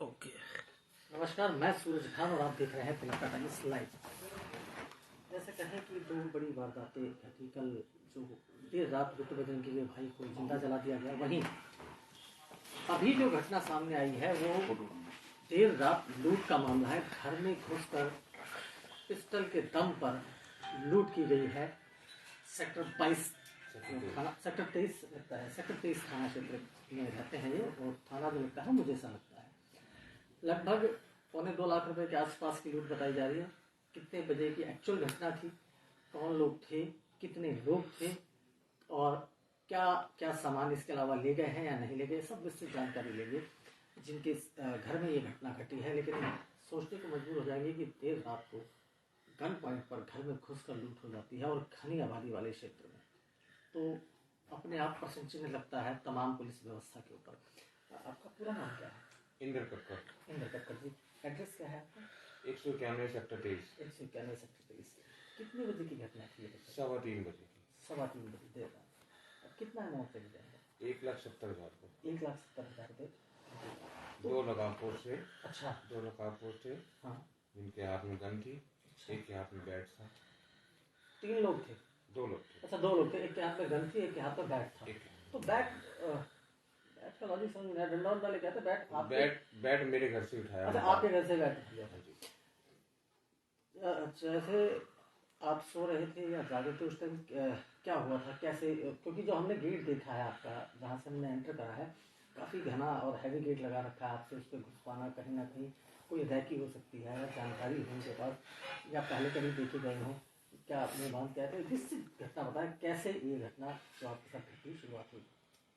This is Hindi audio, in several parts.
ओके। नमस्कार, मैं सूरज खान और आप देख रहे हैं तिलक टाइम्स लाइव। जैसे कहें कि दो बड़ी वारदातें घटी कल, जो देर रात गुप्त बदन के लिए भाई को जिंदा जला दिया गया। वहीं अभी जो घटना सामने आई है वो देर रात लूट का मामला है। घर में घुसकर पिस्टल के दम पर लूट की गई है। सेक्टर 22 थाना, सेक्टर 23 लगता है, सेक्टर 23 थाना क्षेत्र में रहते हैं ये, और थाना जो लगता है मुझे ऐसा लगता है। लगभग 2.25 लाख रुपए के आसपास की लूट बताई जा रही है। कितने बजे की एक्चुअल घटना थी, कौन लोग थे, कितने लोग थे और क्या क्या सामान इसके अलावा ले गए हैं या नहीं ले गए, सब विस्तृत जानकारी लेंगे जिनके घर में ये घटना घटी है। लेकिन सोचने को मजबूर हो जाएंगे कि देर रात को गन पॉइंट पर घर में घुसकर लूट हो जाती है और घनी आबादी वाले क्षेत्र में, तो अपने आप पर संचिन्ह लगता है तमाम पुलिस व्यवस्था के ऊपर। आपका पूरा नाम क्या है? इंद्र कक्कर। इंद्र कक्कर जी। एड्रेस क्या है आपका? 191 सेक्टर 23। 191 सेक्टर 23। कितने बजे की घटना थी? 3:15 बजे की। 3:15 बजे देर रात। कितना अमाउंट चली जाएगा? 1,70,000 रुपये। 1,70,000 रुपये। 2 नकाबपोश थे। अच्छा। 2 नकाबपोश थे। हाँ। जिनके हाथ में गन थी। एक के हाथ में बैट था। 3 लोग थे? 2 लोग थे। अच्छा, 2 लोग थे। एक के हाथ में गन थी, एक के हाथ में बैट था। तो बैट का लॉजिक समझ में डंडा उंडा लेके आते? बैट मेरे घर से उठाया। अच्छा, आपके घर से बैट उठाया। जैसे आप सो रहे थे या जागे थे उस टाइम, क्या हुआ था, कैसे? क्योंकि जो हमने गेट देखा है आपका, जहाँ से हमने एंटर करा है, काफ़ी घना और हैवी गेट लगा रखा है। आपसे उस पर घुस पाना कहीं ना कहीं कोई रैकी हो सकती है, जानकारी हो उनके पास, या पहले कभी देखे गए हों। क्या आपने बात क्या थे, निश्चित घटना बताएं कैसे ये घटना जो आपके साथ घटी शुरुआत हुई?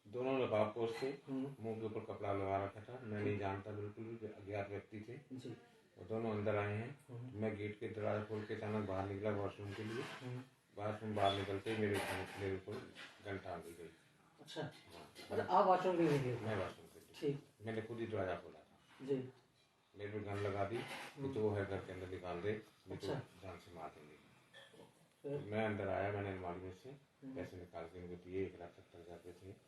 दोनों नकाबपोश थे। मुंह के ऊपर कपड़ा लगा रखा था। मैं नहीं जानता, बिल्कुल भी अज्ञात व्यक्ति थे जी। वो दोनों अंदर आए हैं। मैं गेट के दरवाजा खोल के अचानक बाहर निकला वॉशरूम के लिए। वॉशरूम बाहर निकलते मेरे को गन टांग दी गई। अच्छा। अच्छा, आप वॉशरूम के लिए? मैं वॉशरूम के लिए। ठीक। मैंने खुद ही दरवाजा खोला था जी। मेरे को गन लगा दी कि जो है घर के अंदर निकाल दे, नहीं तो जान से मार देंगे। मैं अंदर आया, मैंने अलमारी में से पैसे निकाल के उनको दिए। 1,70,000 रुपये थे।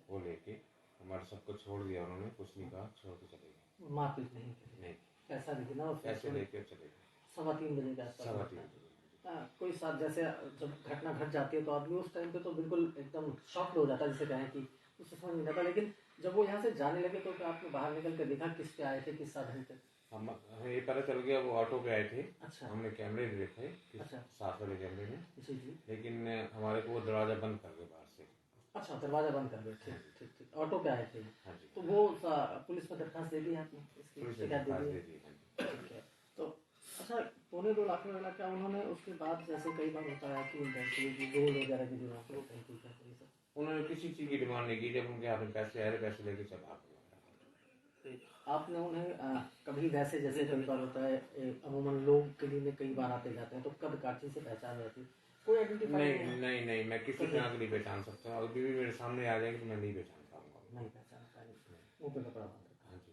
वो लेके हमारे सबको छोड़ दिया उन्होंने, कुछ नहीं कहा, छोड़ के चले गए। मारपीट नहीं? पैसा लेके ना, पैसे लेके चले गए। 3:15 बजे के आसपास। 3:15 बजे। कोई साथ जैसे जब घटना घट जाती है तो आदमी उस टाइम पे तो बिल्कुल एकदम शॉक्ड हो जाता है, जिसे कहें कि उससे समझ नहीं आता। लेकिन जब वो यहाँ से जाने लगे तो आपने बाहर निकल कर देखा किस पे आए थे, किस साधन पे? हमें ये पता चल गया वो ऑटो पे आए थे। अच्छा। हमने कैमरे भी देखे। अच्छा। साथ वाले कैमरे में जी जी। लेकिन हमारे को वो दरवाजा बंद कर गए बाहर से। अच्छा, दरवाजा बंद कर गए। ठीक ठीक ठीक। ऑटो पे आए थे? हाँ जी। तो वो पुलिस में दरखास्त दे दी आपने? इसकी शिकायत दे दी? ठीक है। तो अच्छा, 2.25 लाख में क्या उन्होंने उसके बाद, जैसे कई बार होता है कि गोल्ड वगैरह की डिमांड होती है, उन्होंने किसी चीज़ की डिमांड नहीं की। जब उनके हाथ में पैसे आए, पैसे लेके सब भाग गए। आपने उन्हें कभी वैसे, जैसे कई बार होता है, अमूमन लोग गली में कई बार आते जाते हैं, तो कद काठी से पहचान रहती, कोई आइडेंटिफाई नहीं, मैं किसी के आगे नहीं पहचान सकता। अभी भी मेरे सामने आ जाएगी तो मैं नहीं पहचान पाऊंगा। नहीं पहचान पाएंगे, मुँह पे कपड़ा बांध रखा। हाँ जी।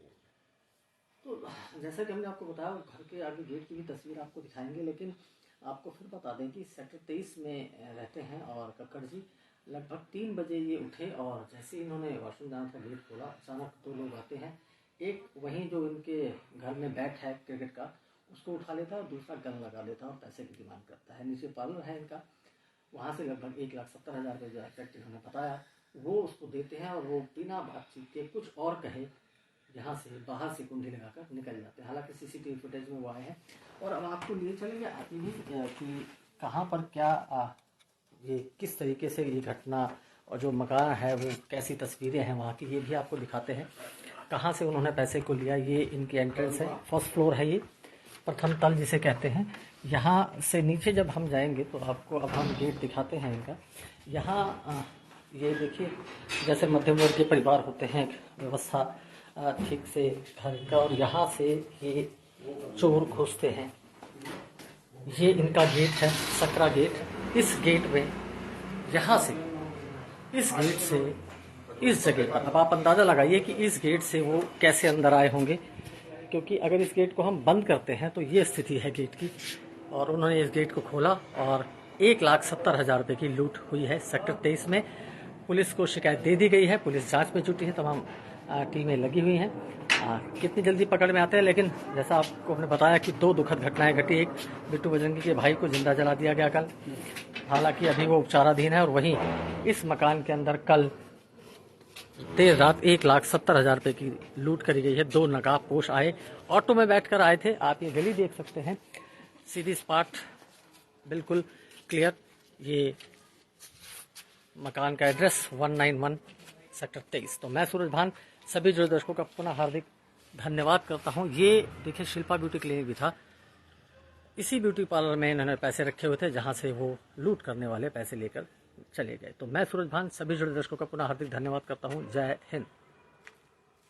तो जैसा कि हमने आपको बताया, घर के आगे गेट की भी तस्वीर आपको दिखाएंगे, लेकिन आपको फिर बता दें कि सेक्टर 23 में रहते हैं और कक्कड़ जी लगभग 3 बजे ये उठे, और जैसे इन्होंने वॉशरूम जाना था, गेट खोला, अचानक 2 लोग आते हैं। एक वहीं जो इनके घर में बैट है क्रिकेट का, उसको उठा लेता है, और दूसरा गन लगा लेता है और पैसे की डिमांड करता है। नीचे पार्लर है इनका, वहाँ से लगभग 1,70,000 रुपये जो एग्जैक्ट इन्होंने बताया वो उसको देते हैं, और वो बिना बातचीत के कुछ और कहे यहाँ से बाहर से कुंडी लगाकर निकल जाते हैं। हालांकि सीसीटीवी फुटेज में वो आए हैं। और अब आपको लिए चलेंगे आगे भी कि कहाँ पर क्या ये किस तरीके से ये घटना, और जो मकान है वो कैसी तस्वीरें हैं वहाँ की, ये भी आपको दिखाते हैं। कहाँ से उन्होंने पैसे को लिया, ये इनकी एंट्रेंस है, फर्स्ट फ्लोर है, ये प्रथम तल जिसे कहते हैं। यहाँ से नीचे जब हम जाएंगे तो आपको अब हम गेट दिखाते हैं इनका। यहाँ ये देखिए, जैसे मध्यम वर्ग के परिवार होते हैं, व्यवस्था ठीक से घर का, और यहाँ से ये चोर घुसते हैं। ये इनका गेट है, सकरा गेट। इस गेट में, यहाँ से, इस गेट से इस जगह पर, अब आप अंदाज़ा लगाइए कि इस गेट से वो कैसे अंदर आए होंगे, क्योंकि अगर इस गेट को हम बंद करते हैं तो ये स्थिति है गेट की। और उन्होंने इस गेट को खोला और 1,70,000 रुपये की लूट हुई है सेक्टर 23 में। पुलिस को शिकायत दे दी गई है, पुलिस जांच में जुटी है, तमाम टीमें लगी हुई हैं। हाँ, कितनी जल्दी पकड़ में आते हैं। लेकिन जैसा आपको हमने बताया कि 2 दुखद घटनाएं घटी। एक बिट्टू बजरंगी के भाई को जिंदा जला दिया गया कल, हालांकि अभी वो उपचाराधीन है। और वहीं इस मकान के अंदर कल देर रात 1,70,000 रुपये की लूट करी गई है। 2 नकाबपोश आए, ऑटो में बैठकर आए थे। आप ये गली देख सकते हैं, सीधी स्पॉट बिल्कुल क्लियर। ये मकान का एड्रेस 191 सेक्टर 23। तो मैं सूरज भान सभी जुड़े दर्शकों का पुनः हार्दिक धन्यवाद करता हूँ। ये देखिए शिल्पा ब्यूटी क्लिनिक भी था, इसी ब्यूटी पार्लर में इन्होंने पैसे रखे हुए थे जहां से वो लूट करने वाले पैसे लेकर चले गए। तो मैं सूरज भान सभी जुड़े दर्शकों का पुनः हार्दिक धन्यवाद करता हूँ। जय हिंद।